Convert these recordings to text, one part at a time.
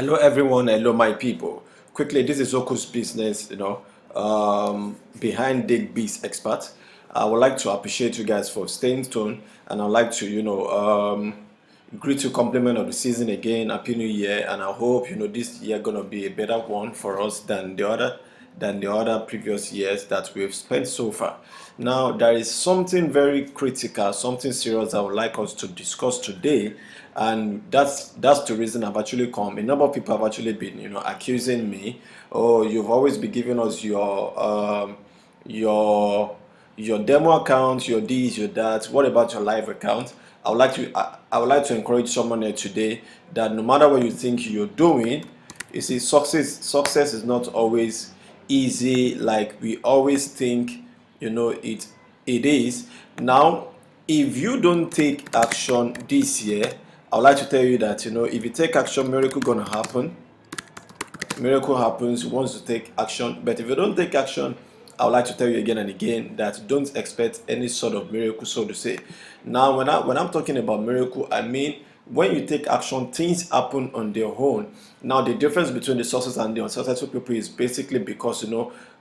Hello everyone, hello my people. Quickly, this is Oku's business, behind Dig Biz expert. I would like to appreciate you guys for staying tuned, and I'd like to, greet you compliment of the season again. Happy New Year, and I hope this year gonna be a better one for us than the other previous years that we've spent so far. Now, there is something very critical, something serious I would like us to discuss today, and that's the reason I've actually come. A number of people have actually been, accusing me, oh, you've always been giving us your your demo account, your this, your that. What about your live account? I would like to encourage someone here today that no matter what you think you're doing, you see, success is not always easy like we always think it is. Now, if you don't take action this year, I would like to tell you that if you take action, miracle gonna happen. Miracle happens once you take action. But if you don't take action, I would like to tell you again and again that don't expect any sort of miracle, so to say. Now, when I'm talking about miracle, I mean when you take action, things happen on their own. Now, the difference between the success and the unsuccessful people is basically because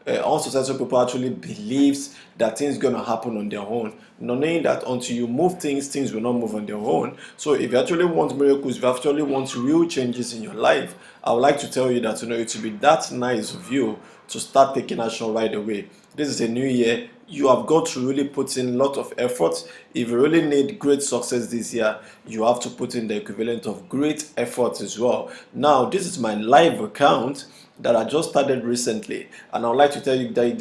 unsuccessful people actually believes that things gonna happen on their own, not knowing that until you move things will not move on their own. So if you actually want miracles, if you actually want real changes in your life, I would like to tell you that it will be that nice of you to start taking action right away. This is a new year. You have got to really put in a lot of effort. If you really need great success this year, you have to put in the equivalent of great effort as well. Now, this is my live account that I just started recently, and I would like to tell you that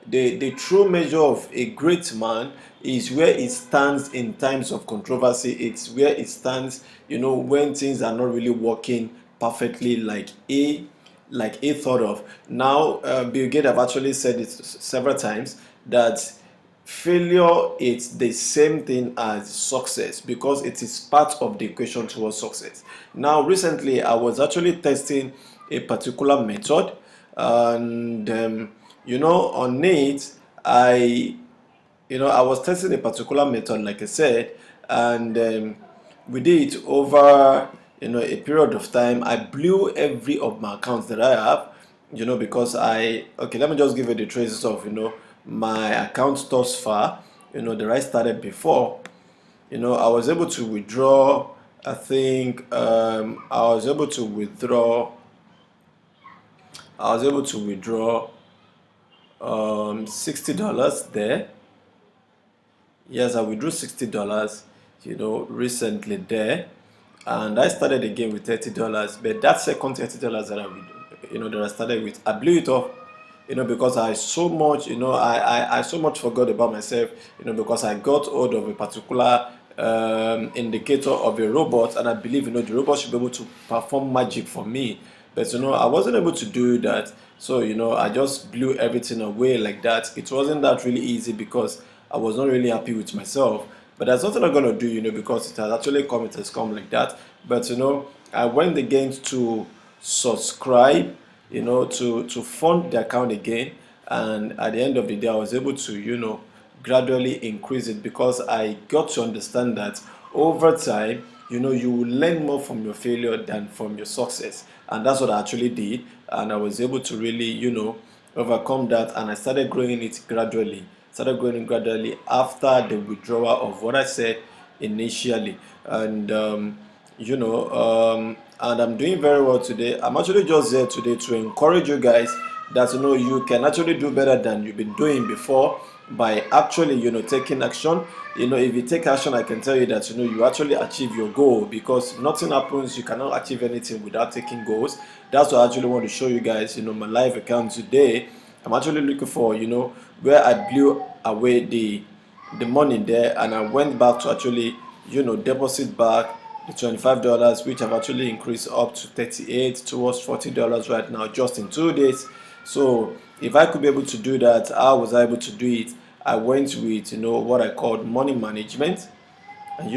the true measure of a great man is where it stands in times of controversy. It's where it stands, when things are not really working perfectly like a thought of. Now, Bill Gates have actually said it several times that failure is the same thing as success because it is part of the equation towards success. Now, recently I was actually testing a particular method, and on it I was testing a particular method, like I said, and we did it over a period of time. I blew every of my accounts that I have, because let me just give you the traces of my accounts thus far, that I started before. I was able to withdraw, I think I was able to withdraw $60 there. Yes, I withdrew $60, recently there, and I started again with $30. But that second $30 that I started with, I blew it off, because I so much, I so much forgot about myself, because I got hold of a particular indicator of a robot, and I believe the robot should be able to perform magic for me. But I wasn't able to do that, so I just blew everything away like that. It wasn't that really easy because I was not really happy with myself. But there's nothing I'm gonna do, because it has actually come, it has come like that. But I went again to subscribe, to fund the account again, and at the end of the day, I was able to, gradually increase it because I got to understand that over time, you will learn more from your failure than from your success, and that's what I actually did, and I was able to really, overcome that, and I started growing it gradually. After the withdrawal of what I said initially, and and I'm doing very well today. I'm actually just here today to encourage you guys that you can actually do better than you've been doing before by actually taking action. If you take action, I can tell you that you actually achieve your goal, because nothing happens, you cannot achieve anything without taking goals. That's what I actually want to show you guys. My live account today, I'm actually looking for where I blew away the money there, and I went back to actually deposit back the $25, which have actually increased up to 38 towards $40 right now, just in 2 days. So if I could be able to do that, how was I able to do it? I went with what I called money management, and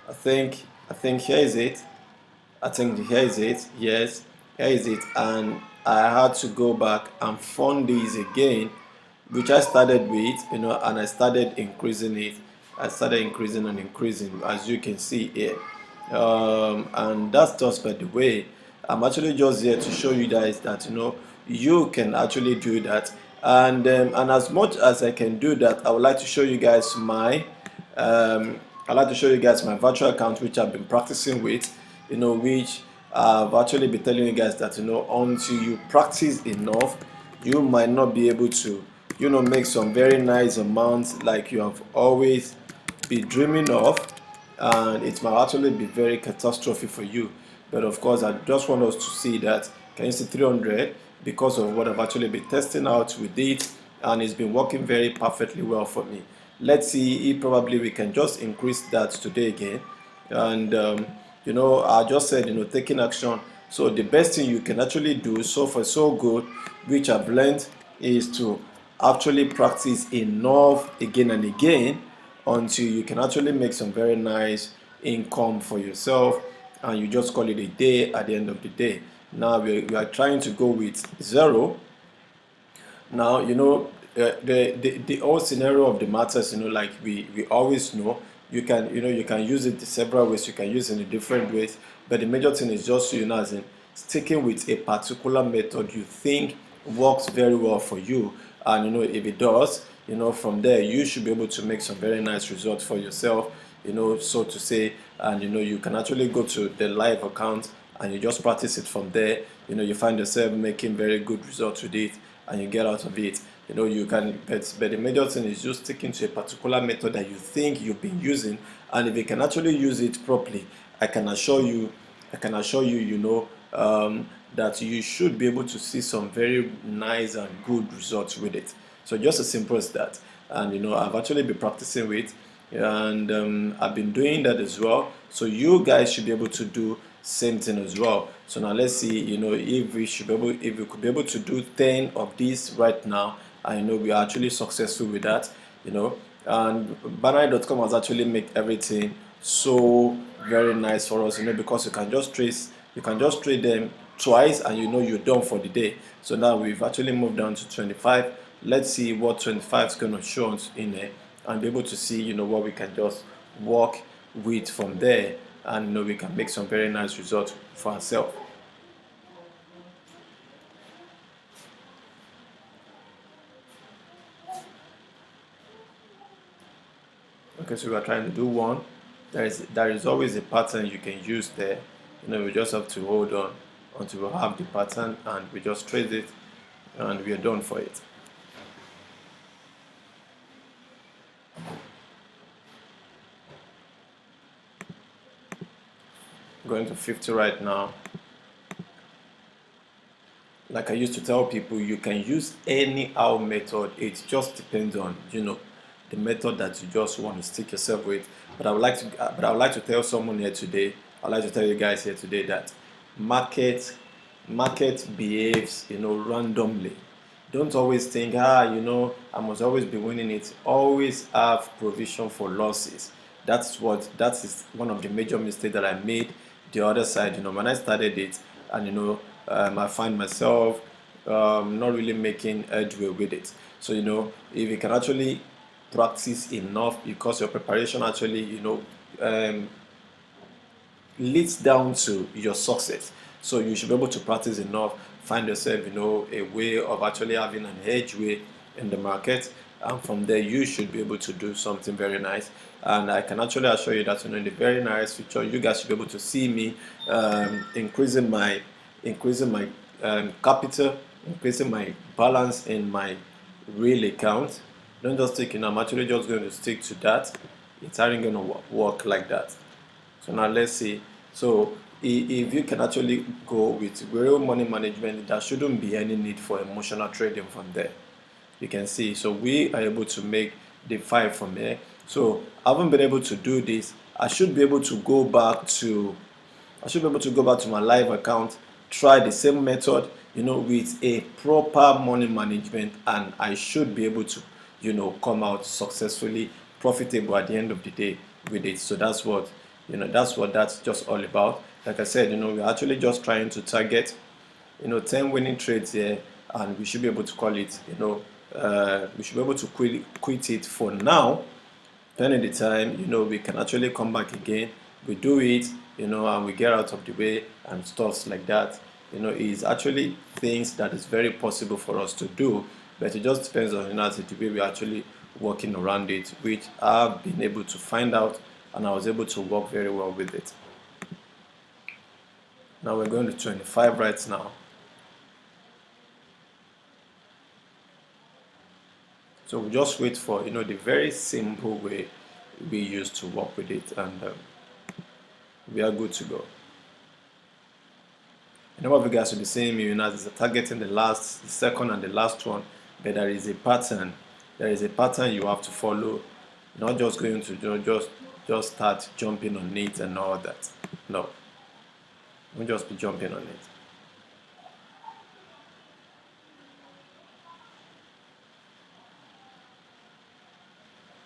I think here is it. I think here is it. Yes, here is it. And I had to go back and fund these again, which I started with, and I started increasing it. I started increasing and increasing, as you can see here. And that's just by the way. I'm actually just here to show you guys that you can actually do that. And as much as I can do that, I would like to show you guys my I'd like to show you guys my virtual account, which I've been practicing with, which I've actually been telling you guys that until you practice enough, you might not be able to make some very nice amounts like you have always been dreaming of, and it might actually be very catastrophic for you. But of course, I just want us to see that can you see 300 because of what I've actually been testing out with it, and it's been working very perfectly well for me. Let's see if probably we can just increase that today again. And I just said taking action. So the best thing you can actually do so far so good, which I've learned, is to actually practice enough again and again until you can actually make some very nice income for yourself, and you just call it a day at the end of the day. Now we are trying to go with zero. Now the whole scenario of the matters, like we always know, you can use it several ways, you can use it in different ways, but the major thing is just as in sticking with a particular method you think works very well for you. And if it does, from there you should be able to make some very nice results for yourself, so to say. And you can actually go to the live account and you just practice it from there. You find yourself making very good results with it, and you get out of it. You can, but the major thing is just sticking to a particular method that you think you've been using, and if you can actually use it properly, I can assure you, that you should be able to see some very nice and good results with it. So just as simple as that. And I've actually been practicing with, and I've been doing that as well. So you guys should be able to do same thing as well. So now let's see, if we could be able to do 10 of these right now. I know we are actually successful with that, and Banai.com has actually made everything so very nice for us, because you can just trade them twice, and you're done for the day. So now we've actually moved down to 25. Let's see what 25 is going to show us in there, and be able to see what we can just work with from there, and we can make some very nice results for ourselves. Okay, so we are trying to do one. There is always a pattern you can use there. We just have to hold on until we have the pattern, and we just trade it, and we are done for it. Going to 50 right now. Like I used to tell people, you can use any how method. It just depends on the method that you just want to stick yourself with. But I would like to tell someone here today. I'd like to tell you guys here today that market behaves randomly. Don't always think I must always be winning it. Always have provision for losses. That is one of the major mistakes that I made the other side. When I started it, and I find myself not really making headway with it. So if you can actually practice enough, because your preparation actually leads down to your success. So you should be able to practice enough, find yourself a way of actually having an edgeway in the market, and from there you should be able to do something very nice. And I can actually assure you that in the very nice future, you guys should be able to see me increasing my capital, increasing my balance in my rEal account. Don't just think I'm actually just going to stick to that. It's not going to work like that. So now let's see. So if you can actually go with real money management, there shouldn't be any need for emotional trading from there. You can see. So we are able to make the 5 from here. So I haven't been able to do this. I should be able to go back to my live account, try the same method, with a proper money management, and I should be able to, come out successfully, profitable at the end of the day with it. So that's what that's just all about. Like I said, we're actually just trying to target 10 winning trades here, and we should be able to call it, we should be able to quit it for now. Then at the time, we can actually come back again. We do it, and we get out of the way and stuff like that, is actually things that is very possible for us to do, but it just depends on, the way we're actually working around it, which I've been able to find out, and I was able to work very well with it. Now we're going to 25 right now. So we just wait for, the very simple way we used to work with it, and we are good to go. A number of you guys will be saying, is targeting the second and the last one, but there is a pattern. There is a pattern you have to follow. Not just going to just start jumping on it and all that. No, don't just be jumping on it.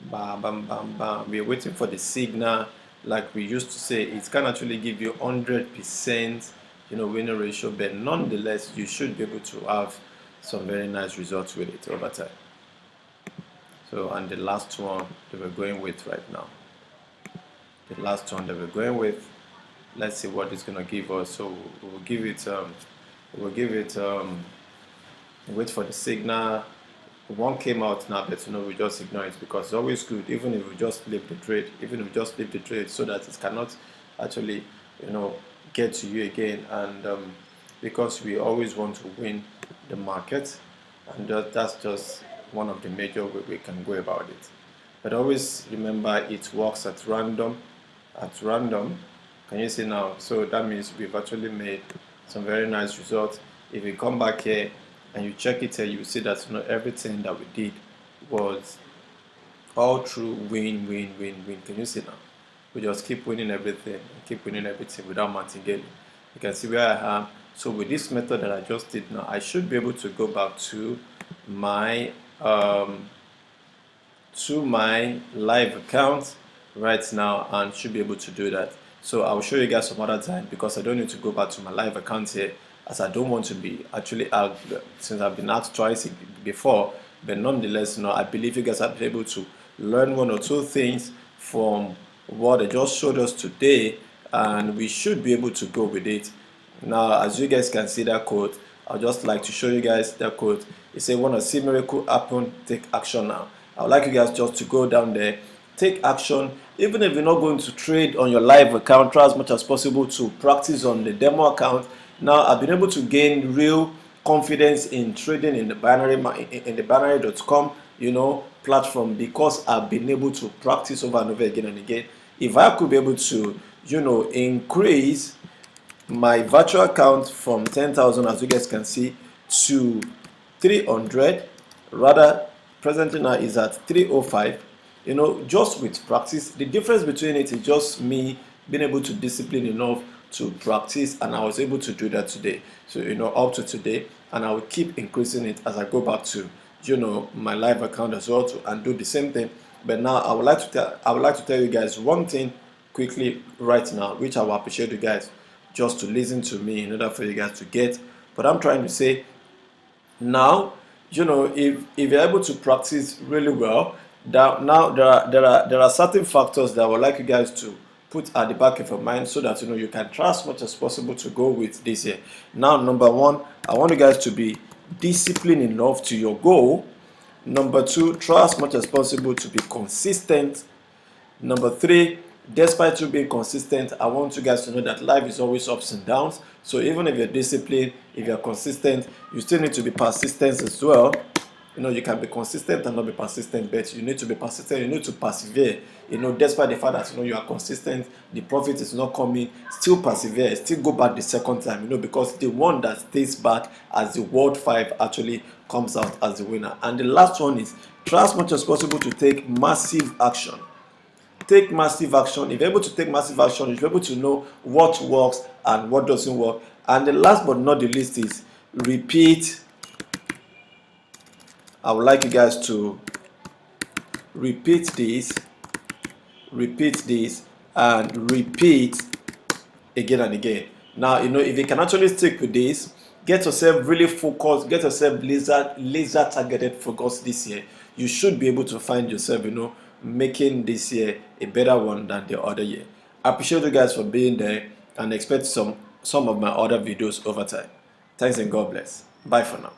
Bam, bam, bam, bam. We're waiting for the signal. Like we used to say, it can actually give you 100%, winning ratio, but nonetheless, you should be able to have some very nice results with it over time. So, and the last one that we're going with right now. The last one that we're going with, let's see what it's gonna give us. So we'll give it, wait for the signal. One came out now, but we just ignore it, because it's always good, even if we just flip the trade, so that it cannot actually get to you again, and because we always want to win the market, and that's just one of the major ways we can go about it. But always remember, it works at random. Can you see now? So that means we've actually made some very nice results. If we come back here and you check it here, you see that everything that we did was all through win. Can you see now? We just keep winning everything without martingale. You can see where I am. So with this method that I just did now, I should be able to go back to my live account right now, and should be able to do that. So I'll show you guys some other time, because I don't need to go back to my live account here, as I don't want to be actually out, since I've been asked twice before. But nonetheless, I believe you guys have been able to learn one or two things from what I just showed us today, and we should be able to go with it. Now, as you guys can see that code, I'd just like to show you guys that code. It says, "Want to see miracle happen? Take action now." I would like you guys just to go down there, take action. Even if you're not going to trade on your live account, try as much as possible to practice on the demo account. Now, I've been able to gain real confidence in trading in the binary.com platform, because I've been able to practice over and over again and again. If I could be able to increase my virtual account from 10,000, as you guys can see, to 300, rather presently now is at 305, just with practice. The difference between it is just me being able to discipline enough to practice, and I was able to do that today. So up to today, and I will keep increasing it as I go back to my live account as well, and do the same thing. But now I would like to tell you guys one thing quickly right now, which I will appreciate you guys just to listen to me in order for you guys to get what I'm trying to say. Now, if you're able to practice really well, now there are certain factors that I would like you guys to put at the back of your mind, so that you can try as much as possible to go with this here. Now, number one, I want you guys to be disciplined enough to your goal. Number two, try as much as possible to be consistent. Number three, despite you being consistent, I want you guys to know that life is always ups and downs. So even if you're disciplined, if you're consistent, you still need to be persistent as well. You can be consistent and not be persistent, but you need to be persistent. You need to persevere. Despite the fact that you are consistent, the profit is not coming, still persevere, still go back the second time. Because the one that stays back as the World 5 actually comes out as the winner. And the last one is, try as much as possible to take massive action. Take massive action. If you're able to take massive action, you're able to know what works and what doesn't work. And the last but not the least is repeat. I would like you guys to repeat this, and repeat again and again. Now, if you can actually stick with this, get yourself really focused, get yourself laser targeted focus this year, you should be able to find yourself, making this year a better one than the other year. I appreciate you guys for being there and expect some of my other videos over time. Thanks and God bless. Bye for now.